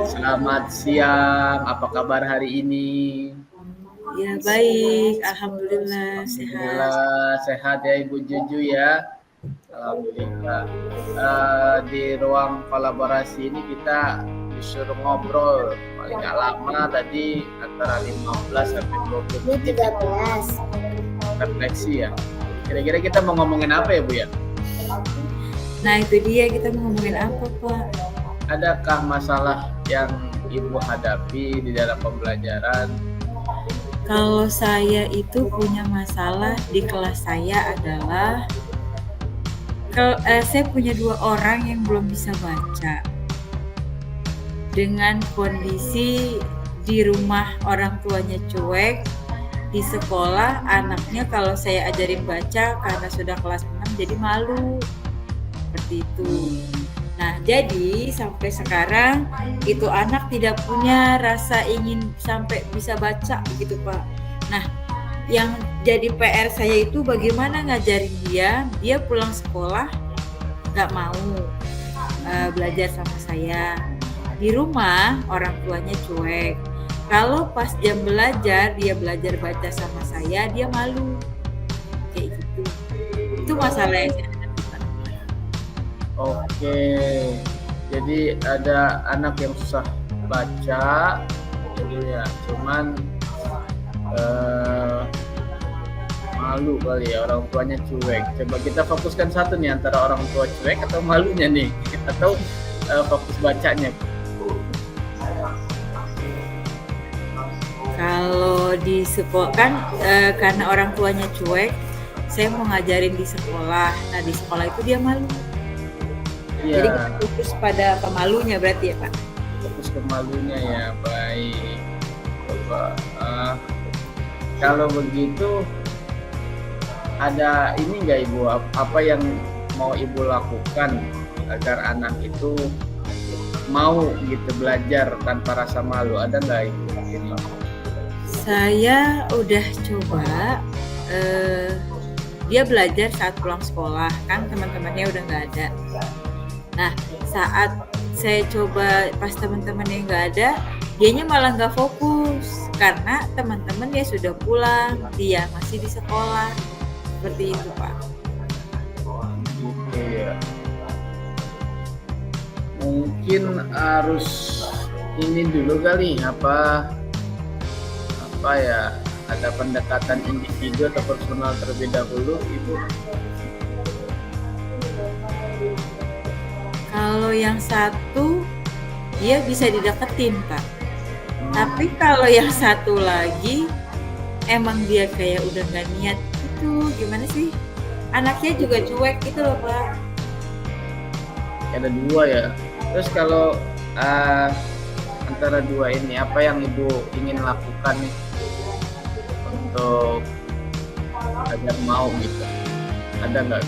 Selamat siang, apa kabar hari ini? Ya baik, alhamdulillah sehat. Alhamdulillah sehat ya Ibu Juju ya. Alhamdulillah. Di ruang kolaborasi ini kita disuruh ngobrol paling nggak lama tadi antara 15 sampai 20 menit refleksi ya. Kira-kira kita mau ngomongin apa ya Bu ya? Nah itu dia kita mau ngomongin apa Pak? Adakah masalah yang Ibu hadapi di dalam pembelajaran? Kalau saya itu punya masalah di kelas saya adalah saya punya 2 orang yang belum bisa baca. Dengan kondisi di rumah orang tuanya cuek, di sekolah anaknya kalau saya ajarin baca karena sudah kelas 6 jadi malu. Seperti itu. Nah, jadi sampai sekarang itu anak tidak punya rasa ingin sampai bisa baca gitu, Pak. Nah, yang jadi PR saya itu bagaimana ngajarin dia pulang sekolah nggak mau belajar sama saya. Di rumah orang tuanya cuek. Kalau pas jam belajar dia belajar baca sama saya, dia malu. Kayak gitu. Itu masalah yang saya hadapi, Pak. Oke, jadi ada anak yang susah baca, jadi ya cuman malu kali ya, orang tuanya cuek. Coba kita fokuskan satu nih, antara orang tua cuek atau malunya nih, atau fokus bacanya. Kalau di sekolah kan karena orang tuanya cuek, saya mau ngajarin di sekolah. Nah di sekolah itu dia malu. Jadi kita Iya, fokus pada pemalunya berarti ya Pak. fokus ke malunya ya, baik. Coba kalau begitu ada ini nggak Ibu, apa yang mau Ibu lakukan agar anak itu mau gitu belajar tanpa rasa malu, ada nggak Ibu? Saya udah coba dia belajar saat pulang sekolah, kan teman-temannya udah nggak ada. Nah saat saya coba pas teman-temannya nggak ada, dianya malah nggak fokus karena teman-teman dia sudah pulang, dia masih di sekolah. Seperti itu Pak. Gitu ya. Mungkin harus ini dulu kali, apa ya, ada pendekatan individu atau personal terlebih dahulu Ibu. Kalau yang satu dia bisa dideketin Pak. Tapi kalau yang satu lagi emang dia kayak udah gak niat gitu. Gimana sih? Anaknya juga cuek gitu loh Pak. Ada dua ya. Terus kalau antara dua ini, apa yang Ibu ingin lakukan nih untuk agar mau gitu? Ada nggak?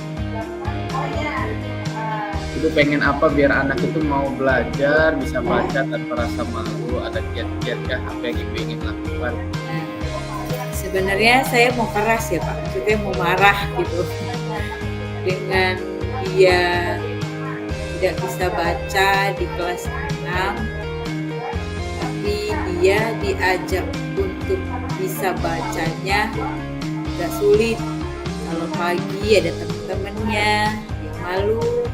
Ibu pengen apa biar anak itu mau belajar, bisa baca tanpa rasa malu? Ada kiat-kiat kah apa yang Ibu ingin lakukan? Sebenarnya saya mau keras ya Pak. Maksudnya mau marah gitu. Dengan dia tidak bisa baca di kelas 6, tapi dia diajak untuk bisa bacanya gak sulit. Kalau pagi ada teman-temannya, dia malu.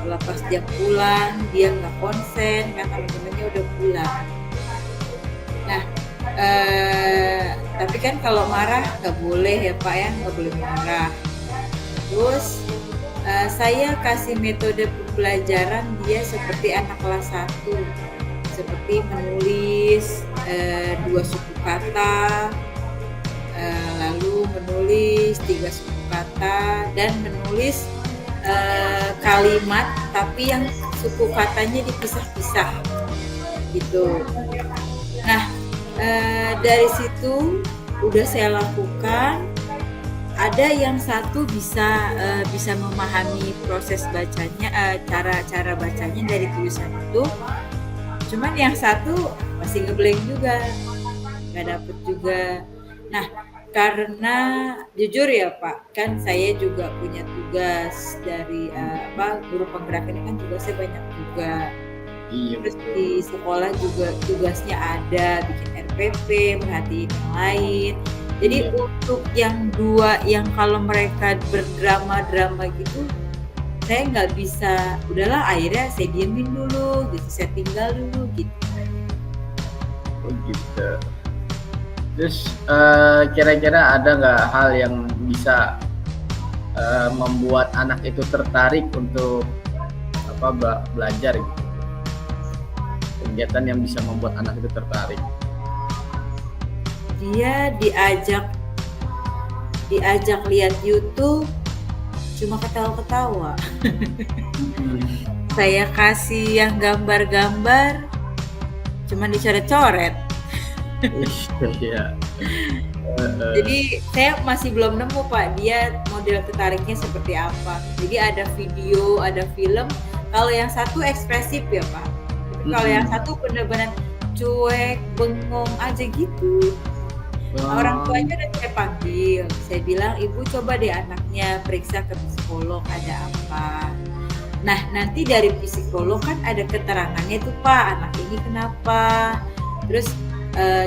Kalau pas jam pulang dia nggak konsen kan teman-temannya udah pulang. Nah, tapi kan kalau marah nggak boleh ya Pak ya, nggak boleh marah. Terus saya kasih metode pembelajaran dia seperti anak kelas 1, seperti menulis 2 suku kata, lalu menulis 3 suku kata, dan menulis kalimat tapi yang suku katanya dipisah-pisah gitu. Nah dari situ udah saya lakukan. Ada yang satu bisa memahami proses bacanya, cara bacanya dari tulisan itu. Cuman yang satu masih ngeblank juga, nggak dapet juga. Nah karena jujur ya Pak, kan saya juga punya tugas dari guru penggerak ini kan tugasnya banyak juga. Iya Terus betul. di sekolah juga tugasnya ada bikin RPP, merhatiin yang lain. Jadi Iya. untuk yang dua yang kalau mereka berdrama-drama gitu, saya nggak bisa, udahlah akhirnya saya diemin dulu gitu, saya tinggal dulu gitu. Oh gitu. Terus kira-kira ada nggak hal yang bisa membuat anak itu tertarik untuk belajar gitu? Kegiatan yang bisa membuat anak itu tertarik. Dia diajak lihat YouTube cuma ketawa-ketawa. Saya kasih yang gambar-gambar cuma dicoret-coret. Iya. Jadi saya masih belum nemu Pak, dia model tertariknya seperti apa. Jadi ada video, ada film. Kalau yang satu ekspresif ya Pak. Tapi kalau yang satu benar-benar cuek, bengong aja gitu. Orang tuanya udah saya panggil, saya bilang ibu coba deh anaknya periksa ke psikolog ada apa. Nah nanti dari psikolog kan ada keterangannya tuh Pak, anak ini kenapa, terus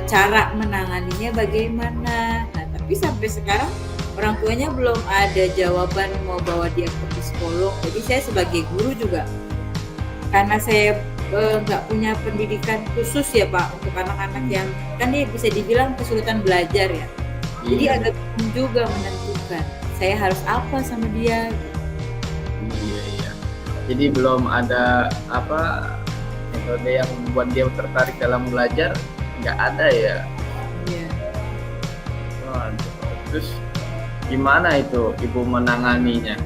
cara menanganinya bagaimana. Nah tapi sampai sekarang orang tuanya belum ada jawaban mau bawa dia ke psikolog. Jadi saya sebagai guru juga, karena saya nggak punya pendidikan khusus ya Pak untuk anak-anak yang kan dia bisa dibilang kesulitan belajar ya. Jadi agak bingung juga menentukan saya harus apa sama dia. Iya. Jadi belum ada metode yang membuat dia tertarik dalam belajar, nggak ada ya. Iya. Terus gimana itu ibu menanganinya?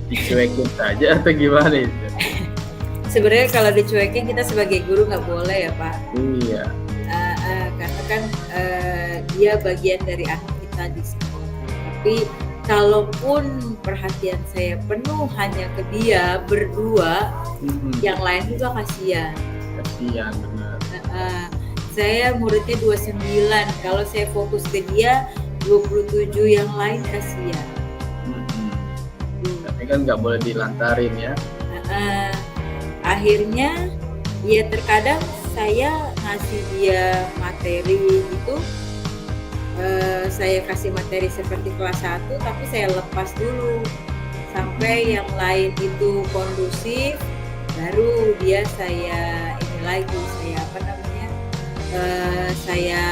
Dicuekin saja atau gimana itu? Sebenarnya kalau dicuekin kita sebagai guru nggak boleh ya Pak. Iya. Karena kan dia bagian dari anak kita di sekolah. Tapi kalaupun perhatian saya penuh hanya ke dia berdua, yang lain juga kasihan. Kasihan benar. Saya muridnya 29, kalau saya fokus ke dia 27 yang lain kasihan. Tapi kan nggak boleh dilantarin ya. Akhirnya ya terkadang saya ngasih dia materi gitu, saya kasih materi seperti kelas 1 tapi saya lepas dulu sampai yang lain itu kondusif, baru dia saya ini lagi, saya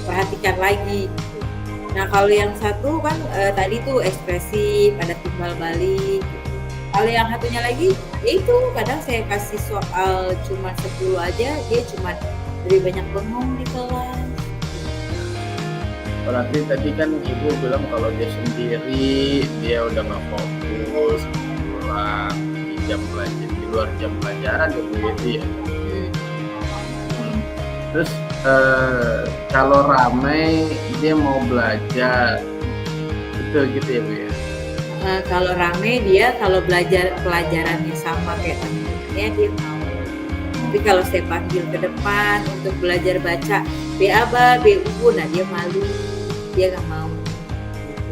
perhatikan lagi gitu. Nah kalau yang satu kan tadi tuh ekspresif, ada timbal balik gitu. Kalau yang satunya lagi, ya itu kadang saya kasih soal cuma 10 aja, dia cuma lebih banyak bengong di kelas. Berarti tadi kan ibu bilang kalau dia sendiri, dia udah nggak fokus, pulang di jam belajar, di luar jam pelajaran gitu ya. Terus kalau ramai dia mau belajar, gitu ya Bu ya? Kalau rame dia, kalau belajar pelajarannya sama kayak teman-temannya dia mau. Tapi kalau saya panggil ke depan untuk belajar baca B aba, B ubu, nah dia malu, dia nggak mau.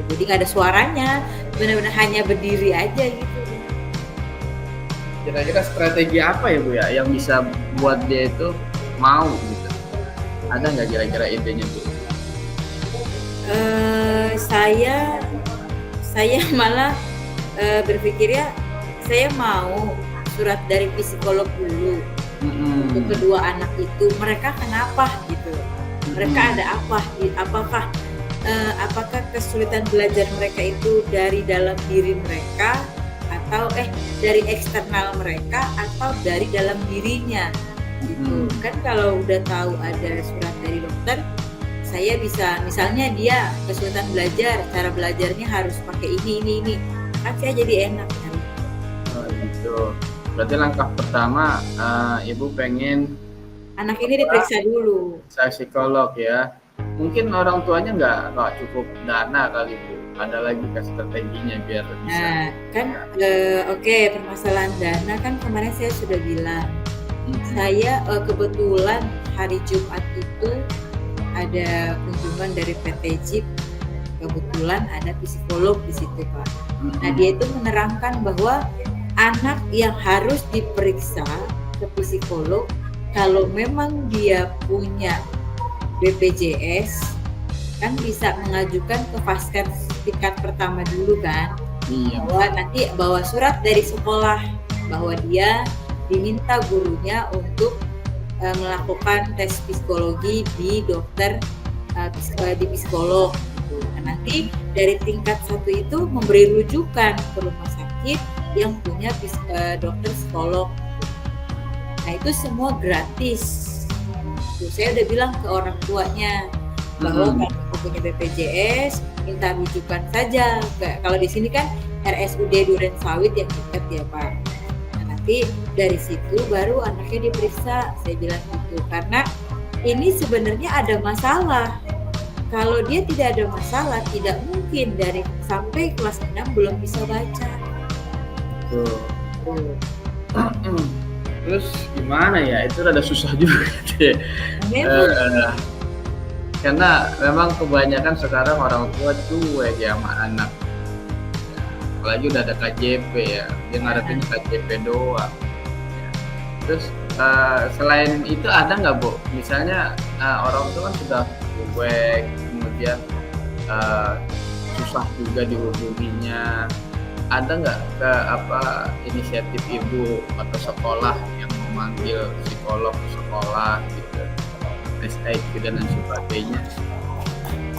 Jadi nggak ada suaranya, benar-benar hanya berdiri aja gitu. Kira-kira strategi apa ya Bu ya yang bisa buat dia itu mau gitu? Ada nggak kira-kira idenya Bu? Saya malah berpikirnya saya mau surat dari psikolog dulu untuk kedua anak itu, mereka kenapa gitu, mereka ada apa, apakah kesulitan belajar mereka itu dari dalam diri mereka atau dari eksternal mereka atau dari dalam dirinya gitu. Kan kalau udah tahu ada surat dari dokter, saya bisa, misalnya dia kesulitan belajar, cara belajarnya harus pakai ini, kan saya jadi enak kan. Oh gitu. Berarti langkah pertama ibu pengen anak ini diperiksa dulu. Saya psikolog ya. Mungkin orang tuanya nggak cukup dana kali Bu. Ada lagi strateginya biar bisa. Nah kan permasalahan dana kan kemarin saya sudah bilang. Saya kebetulan hari Jumat itu ada kunjungan dari PT JIP, kebetulan ada psikolog di situ Pak. Nah dia itu menerangkan bahwa anak yang harus diperiksa ke psikolog kalau memang dia punya BPJS kan bisa mengajukan ke Vaskes tingkat pertama dulu kan, Iya. bahwa nanti bawa surat dari sekolah bahwa dia diminta gurunya untuk melakukan tes psikologi di dokter di psikolog gitu. Nah, nanti dari tingkat 1 itu memberi rujukan ke rumah sakit yang punya dokter psikolog. Nah, itu semua gratis. Tuh, saya udah bilang ke orang tuanya bahwa kalau aku punya BPJS minta rujukan saja. Kalau di sini kan RSUD Duren Sawit yang dekat ya Pak. Nah, nanti dari situ baru anaknya diperiksa, saya bilang gitu. Karena ini sebenarnya ada masalah. Kalau dia tidak ada masalah, tidak mungkin dari sampai kelas 6 belum bisa baca. Tuh. Terus gimana ya? Itu rada susah juga deh. Karena memang kebanyakan sekarang orang tua cuek ya sama anak. Apalagi udah ada KJP ya, dia ngarepin KJP doang. Terus selain itu ada nggak Bu? Misalnya orang tua kan sudah cuek, kemudian susah juga dihubunginya. Ada nggak inisiatif ibu atau sekolah yang memanggil psikolog sekolah gitu, tes IQ dan lain sebagainya?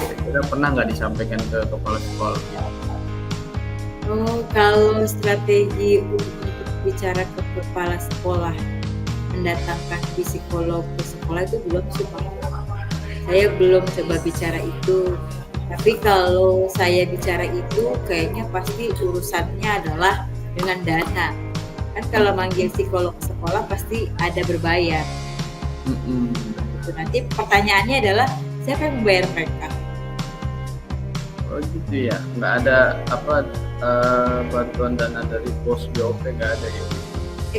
Kira-kira pernah nggak disampaikan ke kepala sekolah gitu? Oh, kalau strategi untuk bicara ke kepala sekolah mendatangkan psikolog ke sekolah itu belum sih Pak. Saya belum coba bicara itu. Tapi kalau saya bicara itu kayaknya pasti urusannya adalah dengan dana. Kan kalau manggil psikolog ke sekolah pasti ada berbayar. Gitu. Nanti pertanyaannya adalah siapa yang membayar mereka? Oh gitu ya, nggak ada bantuan dana dari pos BOP, nggak ada ya?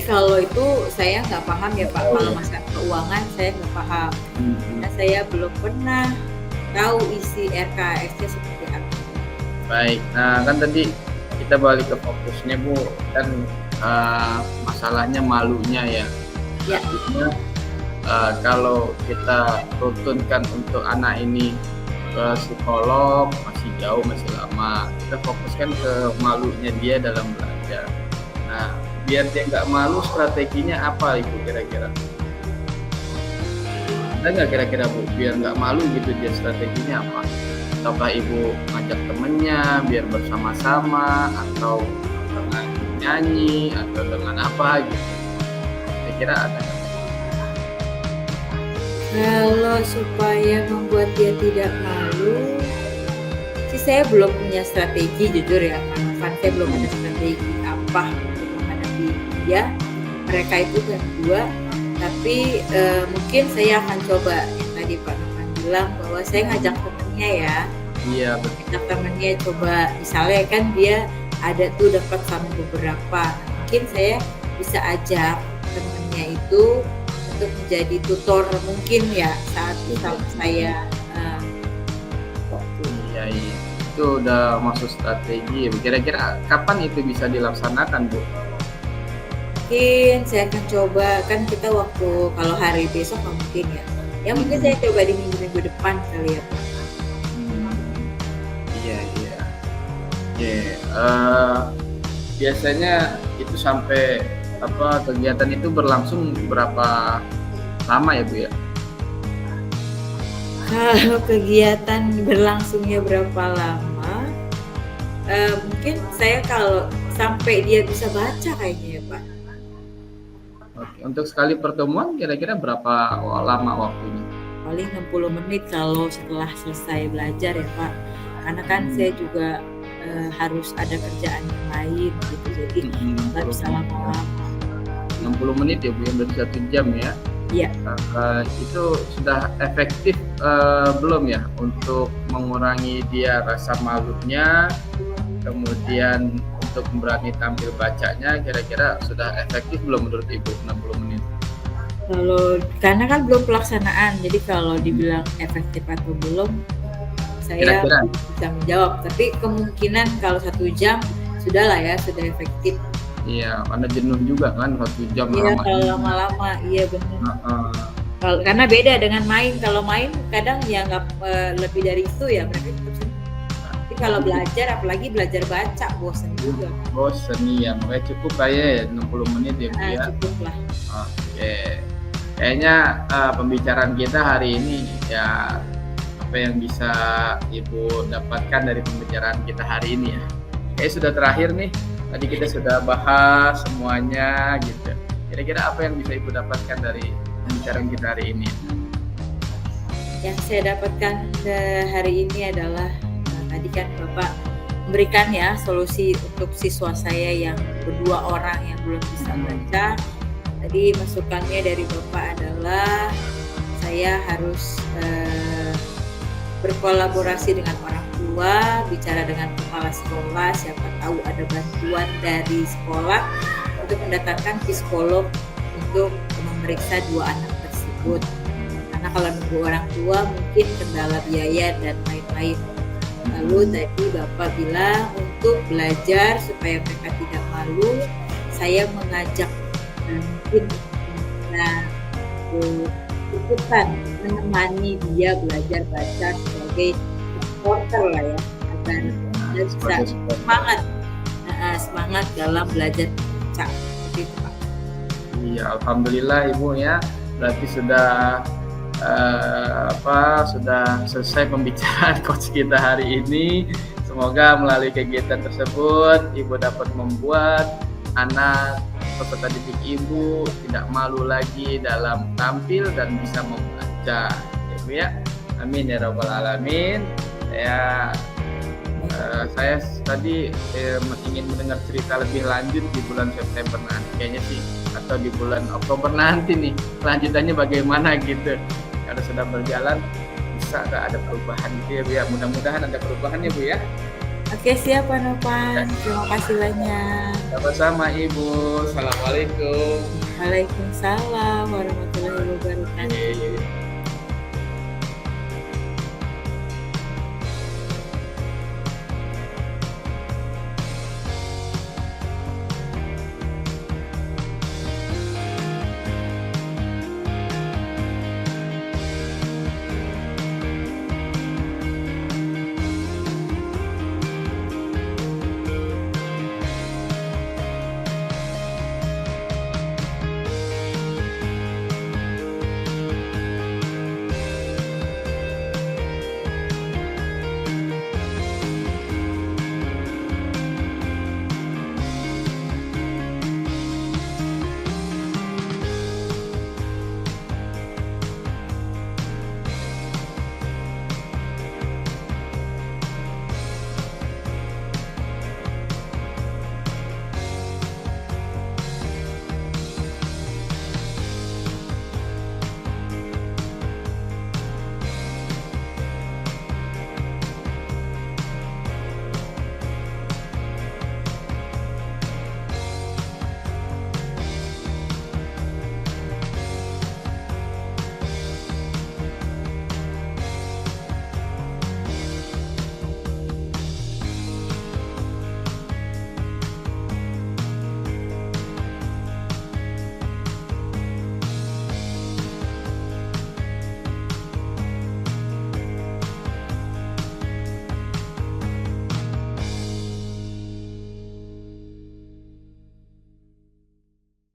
Kalau itu saya nggak paham ya Pak. Kalau masalah keuangan saya nggak paham. Karena saya belum pernah tahu isi RKAS-nya seperti apa. Baik, nah kan tadi kita balik ke fokusnya Bu, kan masalahnya malunya ya. Ya. Artinya kalau kita rutunkan untuk anak ini ke psikolog masih jauh, masih lama. Kita fokuskan ke malunya dia dalam belajar. Nah, biar dia nggak malu, strateginya apa itu kira-kira? Ada nggak kira-kira Bu, biar nggak malu gitu dia strateginya apa? Ataukah ibu ngajak temennya biar bersama-sama, atau dengan nyanyi, atau dengan apa gitu? Kira-kira ada nggak? Kalau supaya membuat dia tidak malu, sih saya belum punya strategi jujur ya, kan saya belum ada strategi apa untuk menghadapi dia. Mereka itu kan dua, tapi mungkin saya akan coba yang tadi Pak Novan bilang bahwa saya ngajak temennya ya. Iya betul. Ngajak temennya coba, misalnya kan dia ada tuh dapat sama beberapa, mungkin saya bisa ajak temennya itu untuk menjadi tutor mungkin ya saat saya Iya, itu udah masuk strategi. Kira-kira kapan itu bisa dilaksanakan Bu? mungkin saya akan coba, kan kita waktu kalau hari besok nggak mungkin ya mungkin saya coba di minggu depan kali ya Pak. Biasanya itu sampai kegiatan itu berlangsung berapa lama ya Bu ya? Kalau kegiatan berlangsungnya berapa lama, mungkin saya kalau sampai dia bisa baca kayaknya ya Pak. Oke, untuk sekali pertemuan kira-kira berapa lama waktunya? Paling 60 menit kalau setelah selesai belajar ya Pak. Karena kan saya juga harus ada kerjaan yang lain gitu, jadi nggak bisa lama-lama. 60 menit ya Bu, yang berarti 1 jam ya? Iya. Itu sudah efektif belum ya untuk mengurangi dia rasa malunya, kemudian untuk berani tampil bacanya, kira-kira sudah efektif belum menurut Ibu 60 menit? Kalau karena kan belum pelaksanaan, jadi kalau dibilang efektif atau belum, saya Kira-kira? bisa menjawab. Tapi kemungkinan kalau 1 jam sudah efektif. Iya, karena jenuh juga kan 1 jam Iya, lama kalau ini. lama-lama, iya bener. Heeh. Karena beda dengan main. Kalau main kadang ya nggak lebih dari itu ya mereka tetap senang. Tapi kalau belajar, apalagi belajar baca, bosen juga. Bosen nih ya, makanya cukup kayak 60 menit ya Bu ya. Cukup lah. Oke. Kayaknya pembicaraan kita hari ini ya apa yang bisa Ibu dapatkan dari pembicaraan kita hari ini ya. Kayaknya sudah terakhir nih. Tadi kita sudah bahas semuanya gitu. Kira-kira apa yang bisa Ibu dapatkan dari pembicaraan kita hari ini? Yang saya dapatkan hari ini adalah tadi kan Bapak memberikan ya solusi untuk siswa saya yang berdua orang yang belum bisa baca. Tadi masukannya dari Bapak adalah saya harus berkolaborasi dengan orang tua, bicara dengan kepala sekolah, siapa tahu ada bantuan dari sekolah untuk mendatangkan psikolog untuk memeriksa 2 anak tersebut. Karena kalau nunggu orang tua mungkin kendala biaya dan lain-lain. Lalu tadi Bapak bilang untuk belajar supaya mereka tidak malu, saya mengajak mungkin ikutan menemani dia belajar baca sebagai supporter lah ya, agar dia bisa semangat dalam belajar baca. Seperti itu Pak. Iya, alhamdulillah Ibu ya. Berarti sudah sudah selesai pembicaraan coach kita hari ini. Semoga melalui kegiatan tersebut Ibu dapat membuat anak peserta didik Ibu tidak malu lagi dalam tampil dan bisa membaca. Ya Bu ya. Amin ya rabbal alamin. Saya tadi ingin mendengar cerita lebih lanjut di bulan September nanti kayaknya sih, atau di bulan Oktober nanti nih kelanjutannya bagaimana gitu. Kalau sudah berjalan bisa nggak ada perubahan gitu ya Bu ya. Mudah-mudahan ada perubahan ya Bu ya. Oke, siap Pak Novan. Terima kasih banyak. Sama-sama Ibu. Assalamualaikum. Waalaikumsalam warahmatullahi wabarakatuh.